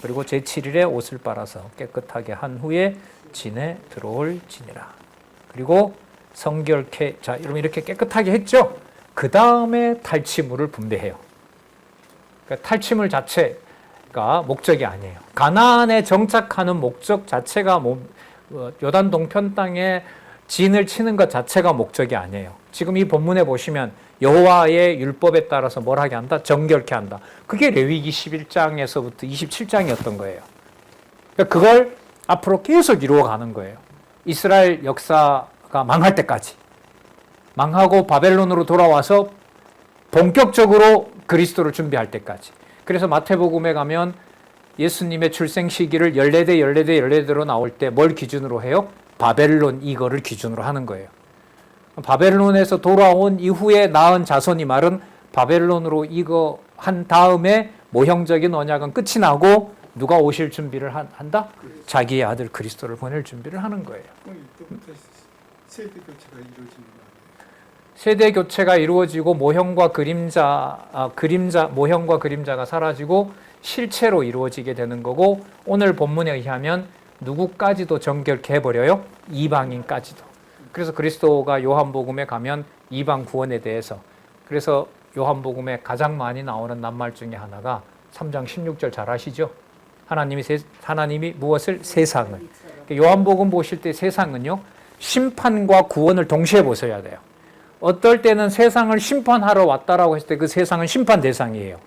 Speaker 1: 그리고 제7일에 옷을 빨아서 깨끗하게 한 후에 진에 들어올지니라. 그리고 성결케, 자, 여러분 이렇게 깨끗하게 했죠? 그 다음에 탈취물을 분배해요. 그러니까 탈취물 자체가 목적이 아니에요. 가나안에 정착하는 목적 자체가 요단 동편 땅에 진을 치는 것 자체가 목적이 아니에요. 지금 이 본문에 보시면 여호와의 율법에 따라서 뭘 하게 한다? 정결케 한다. 그게 레위기 11장에서부터 27장이었던 거예요. 그러니까 그걸 앞으로 계속 이루어가는 거예요. 이스라엘 역사가 망할 때까지. 망하고 바벨론으로 돌아와서 본격적으로 그리스도를 준비할 때까지. 그래서 마태복음에 가면 예수님의 출생 시기를 14대 로 나올 때 뭘 기준으로 해요? 바벨론 이거를 기준으로 하는 거예요. 바벨론에서 돌아온 이후에 낳은 자손이 말은 바벨론으로 이거 한 다음에 모형적인 언약은 끝이 나고 누가 오실 준비를 한다? 자기의 아들 그리스도를 보낼 준비를 하는 거예요.
Speaker 2: 이때부터 세대 교체가 이루어지는 거예요.
Speaker 1: 세대 교체가 이루어지고 모형과 그림자가 사라지고 실체로 이루어지게 되는 거고, 오늘 본문에 의하면 누구까지도 정결케 해버려요? 이방인까지도. 그래서 그리스도가 요한복음에 가면 이방 구원에 대해서, 그래서 요한복음에 가장 많이 나오는 낱말 중에 하나가 3장 16절 잘 아시죠? 하나님이 무엇을? 세상을. 요한복음 보실 때 세상은요, 심판과 구원을 동시에 보셔야 돼요. 어떨 때는 세상을 심판하러 왔다라고 했을 때 그 세상은 심판 대상이에요.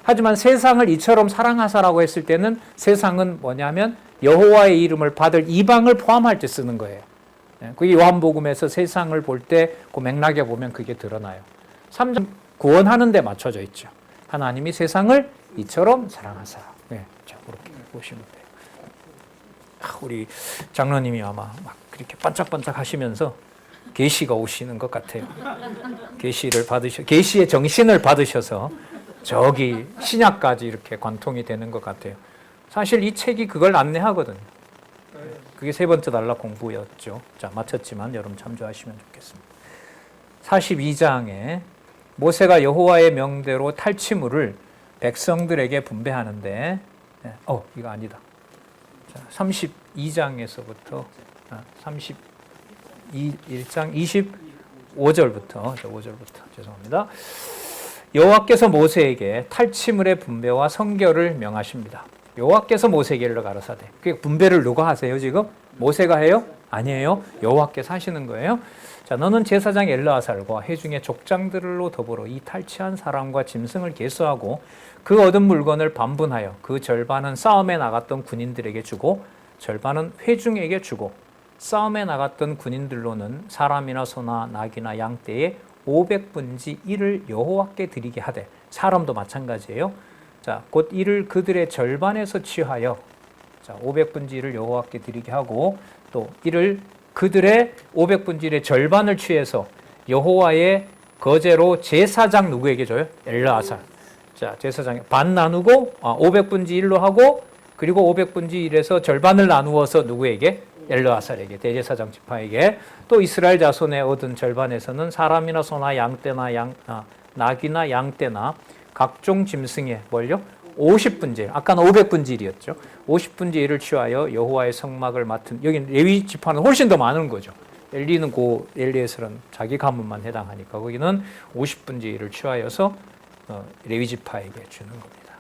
Speaker 1: 하지만 세상을 이처럼 사랑하사라고 했을 때는 세상은 뭐냐면 여호와의 이름을 받을 이방을 포함할 때 쓰는 거예요. 그게 요한복음에서 세상을 볼 때 그 맥락에 보면 그게 드러나요. 3장 구원하는 데 맞춰져 있죠. 하나님이 세상을 이처럼 사랑하사. 네, 자, 그렇게 보시면 돼요. 우리 장로님이 아마 막 그렇게 반짝반짝 하시면서 계시가 오시는 것 같아요. 계시의 정신을 받으셔서 저기 신약까지 이렇게 관통이 되는 것 같아요. 사실 이 책이 그걸 안내하거든요. 그게 세 번째 단락 공부였죠. 자, 마쳤지만 여러분 참조하시면 좋겠습니다. 42장에 모세가 여호와의 명대로 탈취물을 백성들에게 분배하는데, 이거 아니다. 자, 32장에서부터 31장 25절부터 죄송합니다. 여호와께서 모세에게 탈취물의 분배와 성결을 명하십니다. 여호와께서 모세에게 일러 가라사대. 그 분배를 누가 하세요 지금? 모세가 해요? 아니에요. 여호와께서 하시는 거예요. 자, 너는 제사장 엘르아살과 회중의 족장들로 더불어 이 탈취한 사람과 짐승을 계수하고 그 얻은 물건을 반분하여 그 절반은 싸움에 나갔던 군인들에게 주고 절반은 회중에게 주고, 싸움에 나갔던 군인들로는 사람이나 소나 낙이나 양 떼의 500분지 1을 여호와께 드리게 하되, 사람도 마찬가지예요. 자, 곧 이를 그들의 절반에서 취하여, 자, 500분지 1을 여호와께 드리게 하고, 또 이를 그들의 500분지 1의 절반을 취해서 여호와의 거제로 제사장 누구에게 줘요? 엘르아살. 자, 제사장 반 나누고 500분지 1로 하고, 그리고 500분지 1에서 절반을 나누어서 누구에게? 엘르아살에게, 대제사장 지파에게. 또 이스라엘 자손의 얻은 절반에서는 사람이나 소나 양떼나 낙이나 양떼나 각종 짐승의 뭘요? 50분지 1, 아까는 500분지 1이었죠. 50분지 1을 취하여 여호와의 성막을 맡은, 여기 레위 지파는 훨씬 더 많은 거죠. 엘리는 엘리에셀은 자기 가문만 해당하니까 거기는 50분지 1을 취하여서 레위 지파에게 주는 겁니다.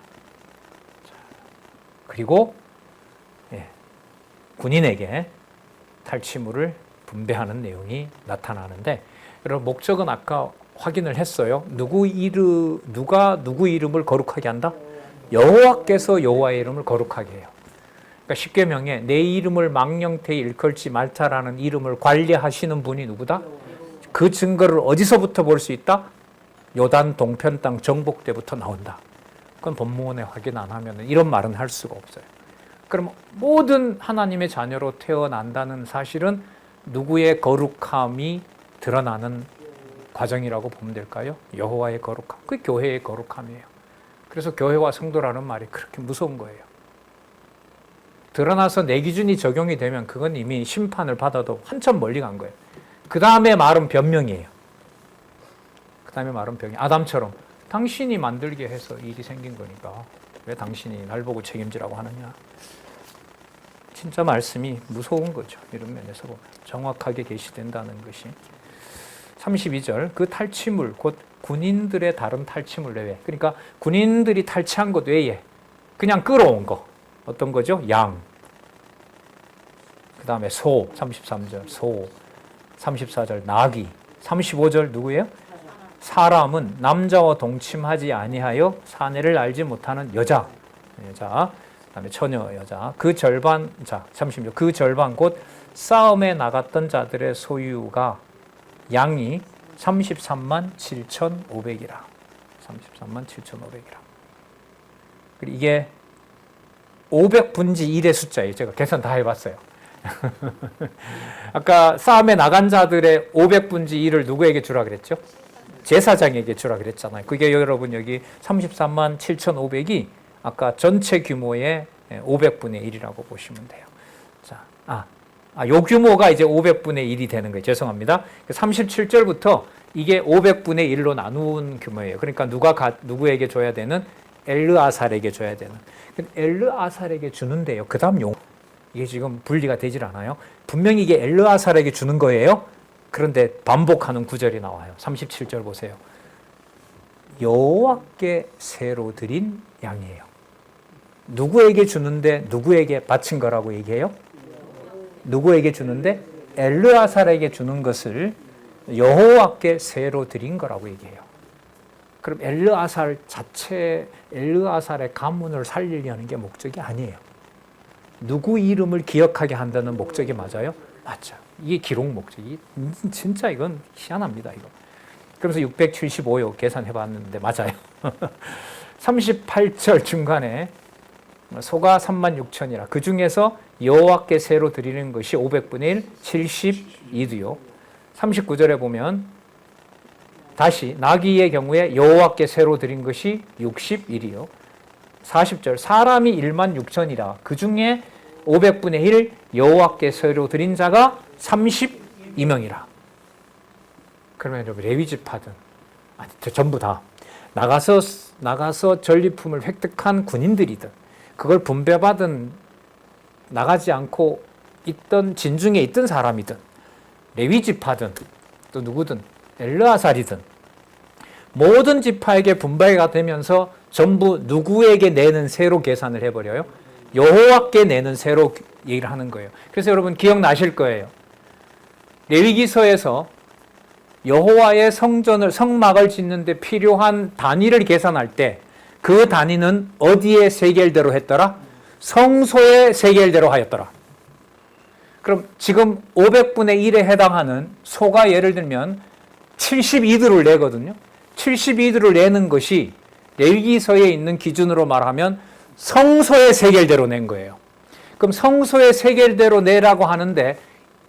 Speaker 1: 그리고 군인에게 탈취물을 분배하는 내용이 나타나는데, 여러분 목적은 아까 확인을 했어요. 누가 누구 이름을 거룩하게 한다? 여호와께서 여호와의 이름을 거룩하게 해요. 그러니까 십계명에 내 이름을 망령되이 일컬지 말자라는 이름을 관리하시는 분이 누구다? 그 증거를 어디서부터 볼 수 있다? 요단 동편 땅 정복 때부터 나온다. 그건 본문에 확인 안 하면 이런 말은 할 수가 없어요. 그럼 모든 하나님의 자녀로 태어난다는 사실은 누구의 거룩함이 드러나는 과정이라고 보면 될까요? 여호와의 거룩함. 그게 교회의 거룩함이에요. 그래서 교회와 성도라는 말이 그렇게 무서운 거예요. 드러나서 내 기준이 적용이 되면 그건 이미 심판을 받아도 한참 멀리 간 거예요. 그 다음에 말은 변명이에요. 아담처럼 당신이 만들게 해서 일이 생긴 거니까 왜 당신이 날 보고 책임지라고 하느냐. 진짜 말씀이 무서운 거죠. 이런 면에서 보면 정확하게 계시된다는 것이. 32절, 그 탈취물 곧 군인들의 다른 탈취물 외에, 그러니까 군인들이 탈취한 것 외에 그냥 끌어온 거 어떤 거죠? 양, 그 다음에 소, 33절 소, 34절 나귀, 35절 누구예요? 사람은 남자와 동침하지 아니하여 사내를 알지 못하는 여자, 그다음에 처녀 여자. 그 절반, 자 36, 그 절반 곧 싸움에 나갔던 자들의 소유가 양이 33만 7,500이라. 33만 7,500이라. 그리고 이게 500분지 1의 숫자예요. 제가 계산 다 해봤어요. 아까 싸움에 나간 자들의 500분지 1을 누구에게 주라 그랬죠? 제사장에게 주라 그랬잖아요. 그게 여러분 여기 33만 7,500이 아까 전체 규모의 500분의 1이라고 보시면 돼요. 자, 요 규모가 이제 500분의 1이 되는 거예요. 죄송합니다. 37절부터 이게 500분의 1로 나눈 규모예요. 그러니까 누구에게 줘야 되는? 엘르아살에게 줘야 되는. 엘르아살에게 주는데요. 그 다음 이게 지금 분리가 되질 않아요. 분명히 이게 엘르아살에게 주는 거예요. 그런데 반복하는 구절이 나와요. 37절 보세요. 여호와께 새로 드린 양이에요. 누구에게 주는데 누구에게 바친 거라고 얘기해요? 누구에게 주는데 엘르아살에게 주는 것을 여호와께 새로 드린 거라고 얘기해요. 그럼 엘르아살 엘르아살의 가문을 살리려는 게 목적이 아니에요. 누구 이름을 기억하게 한다는 목적이 맞아요? 맞죠. 이게 기록 목적이 진짜 이건 희한합니다. 이거. 그래서 675요 계산해 봤는데 맞아요. 38절 중간에 소가 36,000이라. 그 중에서 여호와께 새로 드리는 것이 500분의 1, 72도요. 39절에 보면 다시 나귀의 경우에 여호와께 새로 드린 것이 61이요. 40절 사람이 16,000이라. 그 중에 500분의 1 여호와께 새로 드린 자가 32명이라. 그러면 여러분 레위지파든 전부 다 나가서 전리품을 획득한 군인들이든 그걸 분배받은 나가지 않고 있던 진중에 있던 사람이든 레위지파든 또 누구든 엘르아살이든 모든 지파에게 분배가 되면서 전부 누구에게 내는 세로 계산을 해버려요? 여호와께 내는 세로 얘기를 하는 거예요. 그래서 여러분 기억나실 거예요. 레위기서에서 여호와의 성막을 짓는 데 필요한 단위를 계산할 때 그 단위는 어디에 세겔대로 했더라? 성소의 세겔대로 하였더라. 그럼 지금 500분의 1에 해당하는 소가 예를 들면 72두를 내거든요. 72두를 내는 것이 레위기서에 있는 기준으로 말하면 성소의 세겔대로 낸 거예요. 그럼 성소의 세겔대로 내라고 하는데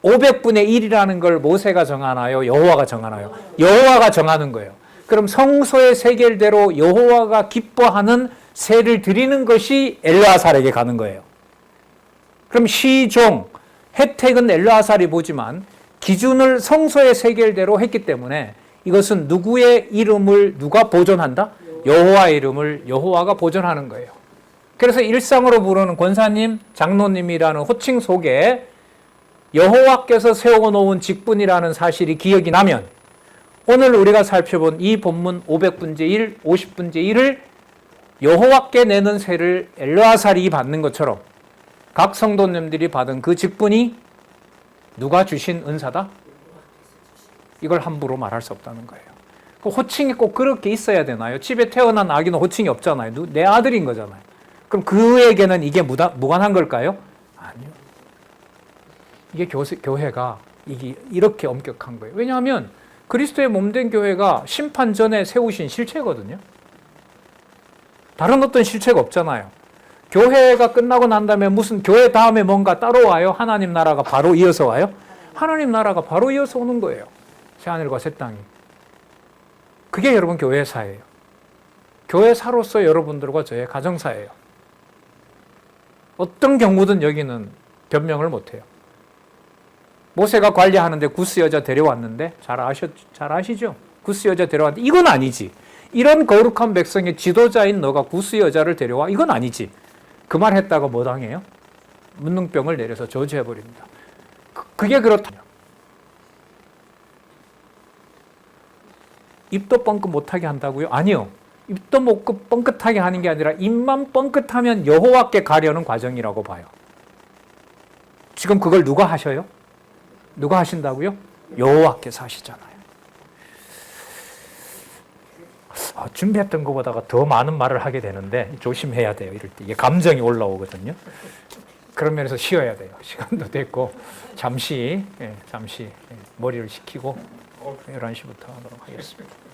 Speaker 1: 500분의 1이라는 걸 모세가 정하나요? 여호와가 정하나요? 여호와가 정하는 거예요. 그럼 성소의 세겔대로 여호와가 기뻐하는 세를 드리는 것이 엘르아살에게 가는 거예요. 그럼 시종, 혜택은 엘르아살이 보지만 기준을 성소의 세겔대로 했기 때문에 이것은 누구의 이름을 누가 보존한다? 여호와의 이름을 여호와가 보존하는 거예요. 그래서 일상으로 부르는 권사님, 장로님이라는 호칭 속에 여호와께서 세워놓은 직분이라는 사실이 기억이 나면 오늘 우리가 살펴본 이 본문 500분의 1, 50분의 1을 여호와께 내는 세를 엘르아살이 받는 것처럼 각 성도님들이 받은 그 직분이 누가 주신 은사다? 이걸 함부로 말할 수 없다는 거예요. 그 호칭이 꼭 그렇게 있어야 되나요? 집에 태어난 아기는 호칭이 없잖아요. 내 아들인 거잖아요. 그럼 그에게는 이게 무관한 걸까요? 아니요. 이게 교회가 이게 이렇게 엄격한 거예요. 왜냐하면 그리스도의 몸된 교회가 심판 전에 세우신 실체거든요. 다른 어떤 실체가 없잖아요. 교회가 끝나고 난 다음에 무슨 교회 다음에 뭔가 따로 와요? 하나님 나라가 바로 이어서 와요? 하나님 나라가 바로 이어서 오는 거예요. 새하늘과 새 땅이. 그게 여러분 교회사예요. 교회사로서 여러분들과 저의 가정사예요. 어떤 경우든 여기는 변명을 못해요. 모세가 관리하는데 구스 여자 데려왔는데 잘 아시죠? 구스 여자 데려왔는데 이건 아니지. 이런 거룩한 백성의 지도자인 너가 구스 여자를 데려와? 이건 아니지. 그 말 했다가 뭐 당해요? 문둥병을 내려서 저주해버립니다. 그게 그렇다면 입도 뻥끗 못하게 한다고요? 아니요. 입도 뻥끗하게 하는 게 아니라 입만 뻥끗하면 여호와께 가려는 과정이라고 봐요. 지금 그걸 누가 하셔요? 누가 하신다고요? 여호와께서 하시잖아요. 준비했던 것보다가 더 많은 말을 하게 되는데 조심해야 돼요. 이럴 때 이게 감정이 올라오거든요. 그런 면에서 쉬어야 돼요. 시간도 됐고 잠시 머리를 식히고 11시부터 하도록 하겠습니다.